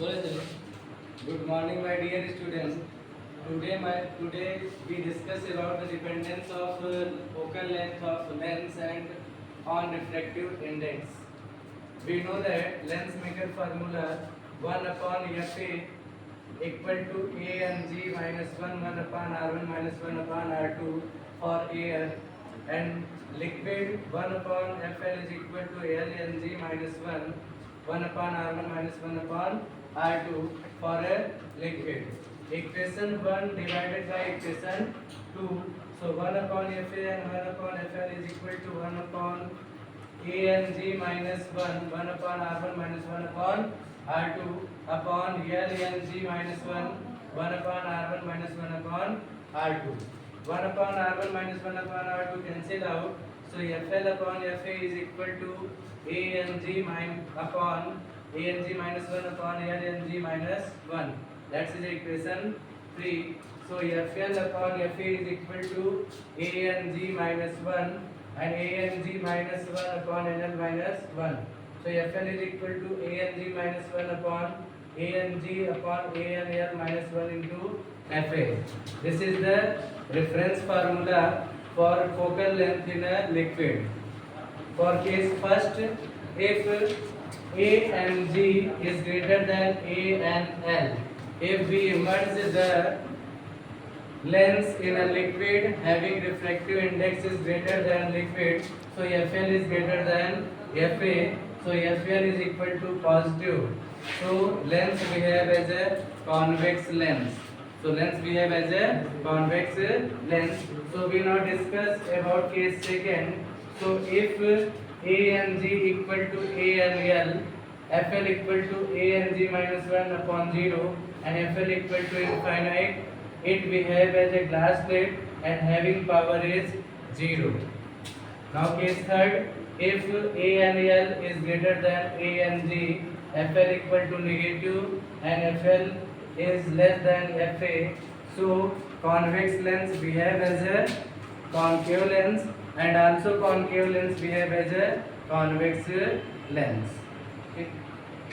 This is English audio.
Good morning, my dear students. Today we discuss about the dependence of focal length of lens and on refractive index. We know that lens maker formula 1 upon Fa equal to A and G minus 1 upon R1 minus 1 upon R2 for air, and liquid 1 upon Fl is equal to L and G minus 1 upon R1 minus 1 upon R2 for a liquid. Equation 1 divided by equation 2. So 1 upon Fa and 1 upon Fl is equal to 1 upon A and G minus 1 upon R1 minus 1 upon R2 upon L and G minus 1 upon R1 minus 1 upon R2. 1 upon R1 minus 1 upon R2 cancel out. So Fl upon Fa is equal to A and G upon A and G minus 1 upon L and G minus 1. That is equation 3. So Fl upon Fa is equal to A and G minus 1 and A and G minus 1 upon L minus 1. So Fl is equal to A and G minus 1 upon A and G upon A and L minus 1 into Fa. This is the reference formula for focal length in a liquid. For case first, if A and G is greater than A and L, if we immerse the lens in a liquid having refractive index is greater than liquid, so Fl is greater than Fa, so Fl is equal to positive. So lens we have as a convex lens. So lens we have as a convex lens. So we now discuss about case second. So if A and G equal to A and L, Fl equal to A and G minus 1 upon 0 and Fl equal to infinite, it we have as a glass plate and having power is 0. Now case third, if A and L is greater than A and G, Fl equal to negative and Fl is less than Fa, so convex lens we have as a concave lens and also concave lens we have as a convex lens.